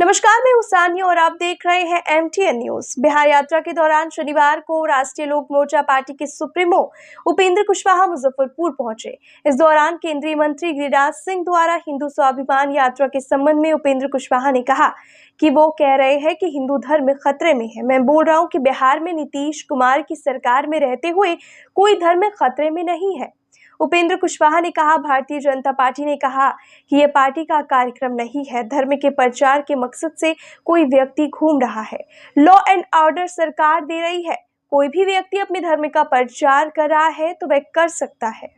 नमस्कार, मैं हूं सानिया और आप देख रहे हैं MTN न्यूज। बिहार यात्रा के दौरान शनिवार को राष्ट्रीय लोक मोर्चा पार्टी के सुप्रीमो उपेंद्र कुशवाहा मुजफ्फरपुर पहुंचे। इस दौरान केंद्रीय मंत्री गिरिराज सिंह द्वारा हिंदू स्वाभिमान यात्रा के संबंध में उपेंद्र कुशवाहा ने कहा कि वो कह रहे हैं कि हिंदू धर्म खतरे में है। मैं बोल रहा हूं कि बिहार में नीतीश कुमार की सरकार में रहते हुए कोई धर्म खतरे में नहीं है। उपेंद्र कुशवाहा ने कहा, भारतीय जनता पार्टी ने कहा कि यह पार्टी का कार्यक्रम नहीं है। धर्म के प्रचार के मकसद से कोई व्यक्ति घूम रहा है। लॉ एंड ऑर्डर सरकार दे रही है। कोई भी व्यक्ति अपने धर्म का प्रचार कर रहा है तो वह कर सकता है।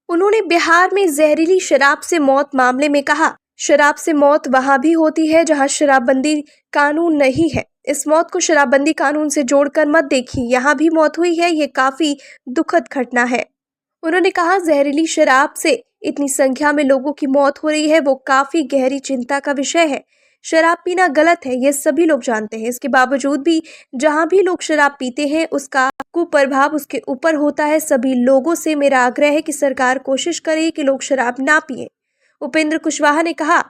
उन्होंने बिहार में जहरीली शराब से मौत मामले में कहा, शराब से मौत वहां भी होती है जहां शराबबंदी कानून नहीं है। इस मौत को शराबबंदी कानून से जोड़कर मत देखिए। यहाँ भी मौत हुई है। ये काफी दुखद घटना है। उन्होंने कहा, जहरीली शराब से इतनी संख्या में लोगों की मौत हो रही है, वो काफी गहरी चिंता का विषय है। शराब पीना गलत है, ये सभी लोग जानते हैं। इसके बावजूद भी जहां भी लोग शराब पीते हैं उसका कुप्रभाव उसके ऊपर होता है। सभी लोगों से मेरा आग्रह है कि सरकार कोशिश करे कि लोग शराब ना पिए। उपेंद्र कुशवाहा ने कहा,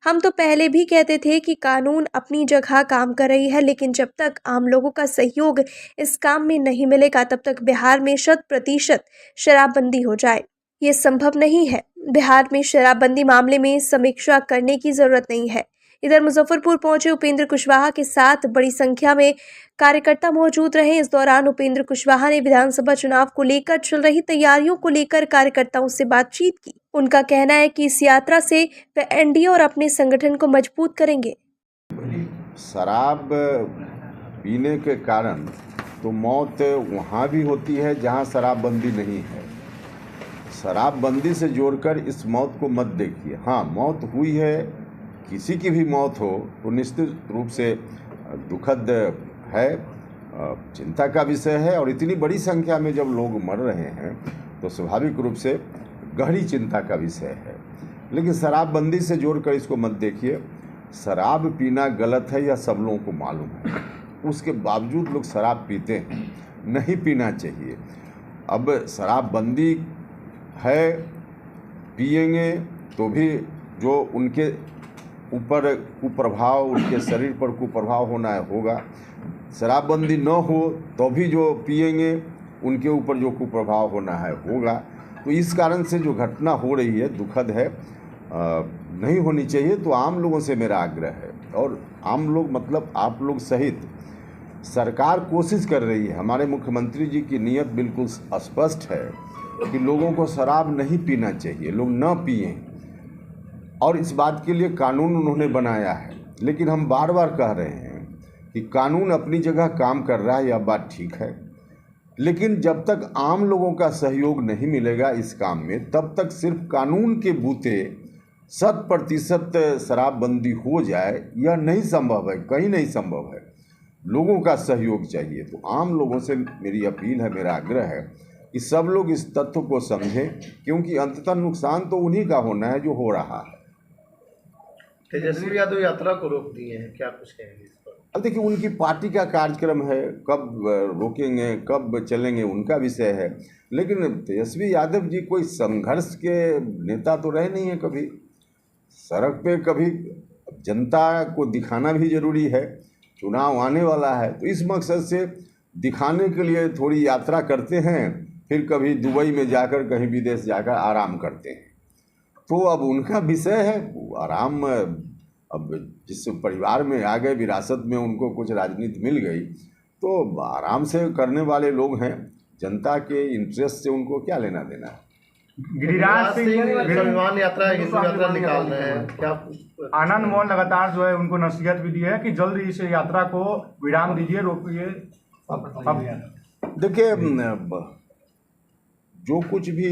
हम तो पहले भी कहते थे कि कानून अपनी जगह काम कर रही है, लेकिन जब तक आम लोगों का सहयोग इस काम में नहीं मिलेगा तब तक बिहार में 100% शराबबंदी हो जाए, ये संभव नहीं है। बिहार में शराबबंदी मामले में समीक्षा करने की जरूरत नहीं है। इधर मुजफ्फरपुर पहुंचे उपेंद्र कुशवाहा के साथ बड़ी संख्या में कार्यकर्ता मौजूद रहे। इस दौरान उपेंद्र कुशवाहा ने विधानसभा चुनाव को लेकर चल रही तैयारियों को लेकर कार्यकर्ताओं से बातचीत की। उनका कहना है कि इस यात्रा से वे एनडीए और अपने संगठन को मजबूत करेंगे। शराब पीने के कारण तो मौत वहाँ भी होती है जहाँ शराबबंदी नहीं है। शराबबंदी से जोड़कर इस मौत को मत देखिए। हाँ, मौत हुई है, किसी की भी मौत हो तो निश्चित रूप से दुखद है, चिंता का विषय है। और इतनी बड़ी संख्या में जब लोग मर रहे हैं तो स्वाभाविक रूप से गहरी चिंता का विषय है। लेकिन शराबबंदी से जोड़कर इसको मत देखिए। शराब पीना गलत है, यह सब लोगों को मालूम है। उसके बावजूद लोग शराब पीते हैं। नहीं पीना चाहिए। अब शराबबंदी है, पिएंगे तो भी जो उनके ऊपर कुप्रभाव, उनके शरीर पर कुप्रभाव होना है होगा। शराबबंदी न हो तो भी जो पिएंगे उनके ऊपर जो कुप्रभाव होना है होगा। तो इस कारण से जो घटना हो रही है दुखद है, नहीं होनी चाहिए। तो आम लोगों से मेरा आग्रह है, और आम लोग मतलब आप लोग सहित सरकार कोशिश कर रही है। हमारे मुख्यमंत्री जी की नीयत बिल्कुल स्पष्ट है कि लोगों को शराब नहीं पीना चाहिए, लोग न पिएं, और इस बात के लिए कानून उन्होंने बनाया है। लेकिन हम बार बार कह रहे हैं कि कानून अपनी जगह काम कर रहा है, यह बात ठीक है। लेकिन जब तक आम लोगों का सहयोग नहीं मिलेगा इस काम में, तब तक सिर्फ कानून के बूते 100% शराबबंदी हो जाए, यह नहीं संभव है, कहीं नहीं संभव है। लोगों का सहयोग चाहिए। तो आम लोगों से मेरी अपील है, मेरा आग्रह है कि सब लोग इस तथ्य को समझें, क्योंकि अंततः नुकसान तो उन्हीं का होना है जो हो रहा है। तेजस्वी यादव यात्रा को रोक दिए हैं, क्या कुछ कहेंगे इस पर? अब देखिए, उनकी पार्टी का कार्यक्रम है, कब रोकेंगे कब चलेंगे उनका विषय है। लेकिन तेजस्वी यादव जी कोई संघर्ष के नेता तो रहे नहीं है कभी। सड़क पे कभी जनता को दिखाना भी जरूरी है, चुनाव आने वाला है, तो इस मकसद से दिखाने के लिए थोड़ी यात्रा करते हैं, फिर कभी दुबई में जाकर कहीं विदेश जाकर आराम करते हैं। तो अब उनका विषय है आराम। अब जिस परिवार में आ गए, विरासत में उनको कुछ राजनीति मिल गई, तो आराम से करने वाले लोग हैं। जनता के इंटरेस्ट से उनको क्या लेना देना है। गिरिराज सिंह स्वाभिमान यात्रा, हिंदू यात्रा निकाल रहे हैं, क्या आनंद मोहन लगातार जो है उनको नसीहत भी दी है कि जल्द इस यात्रा को विराम दीजिए, रोकिए। देखिए, जो कुछ भी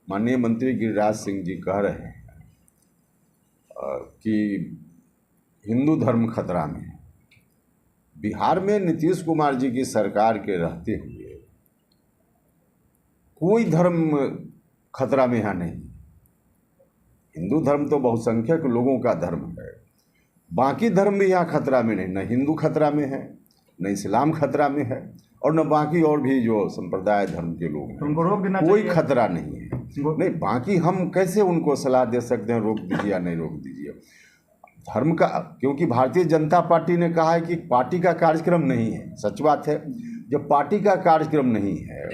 माननीय मंत्री गिरिराज सिंह जी कह रहे हैं कि हिंदू धर्म खतरा में है, बिहार में नीतीश कुमार जी की सरकार के रहते हुए कोई धर्म खतरा में यहाँ नहीं। हिंदू धर्म तो बहुसंख्यक लोगों का धर्म है, बाकी धर्म भी यहाँ खतरा में नहीं। न हिंदू खतरा में है, न इस्लाम खतरा में है, और न बाकी और भी जो संप्रदाय धर्म के लोग हैं, उनको रोक देना कोई चाहिए। खतरा नहीं है। नहीं, बाकी हम कैसे उनको सलाह दे सकते हैं रोक दीजिए या नहीं रोक दीजिए। धर्म का, क्योंकि भारतीय जनता पार्टी ने कहा है कि पार्टी का कार्यक्रम नहीं है। सच बात है, जब पार्टी का कार्यक्रम नहीं है,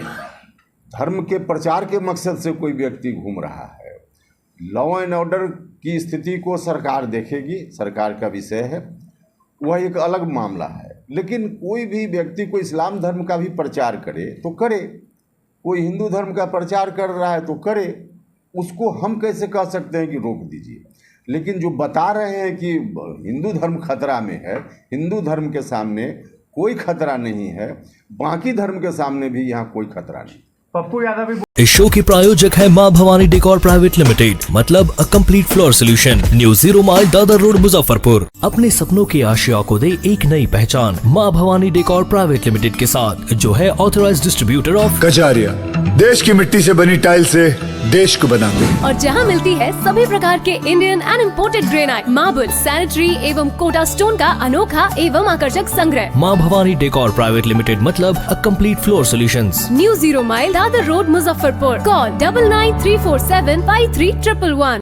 धर्म के प्रचार के मकसद से कोई व्यक्ति घूम रहा है, लॉ एंड ऑर्डर की स्थिति को सरकार देखेगी, सरकार का विषय है, वह एक अलग मामला है। लेकिन कोई भी व्यक्ति को इस्लाम धर्म का भी प्रचार करे तो करे, कोई हिंदू धर्म का प्रचार कर रहा है तो करे, उसको हम कैसे कह सकते हैं कि रोक दीजिए। लेकिन जो बता रहे हैं कि हिंदू धर्म खतरा में है, हिंदू धर्म के सामने कोई खतरा नहीं है, बाकी धर्म के सामने भी यहाँ कोई खतरा नहीं। पप्पू यादव भी इस शो के प्रायोजक है मां भवानी डेकोर प्राइवेट लिमिटेड, मतलब a complete floor solution, new 0 mile Dadar road Muzaffarpur. अपने सपनों की आशिया को दे एक नई पहचान मां भवानी डेकोर प्राइवेट लिमिटेड के साथ, जो है ऑथराइज्ड डिस्ट्रीब्यूटर ऑफ कजारिया। देश की मिट्टी से बनी टाइल से देश को बनाते हैं। और जहां मिलती है सभी प्रकार के Indian and imported granite, marble, sanitary एवं कोटा स्टोन का अनोखा एवं आकर्षक संग्रह। मां भवानी डेकोर प्राइवेट लिमिटेड, मतलब a complete floor solutions, new 0 mile Dadar road Muzaffarpur. Call 9934753111।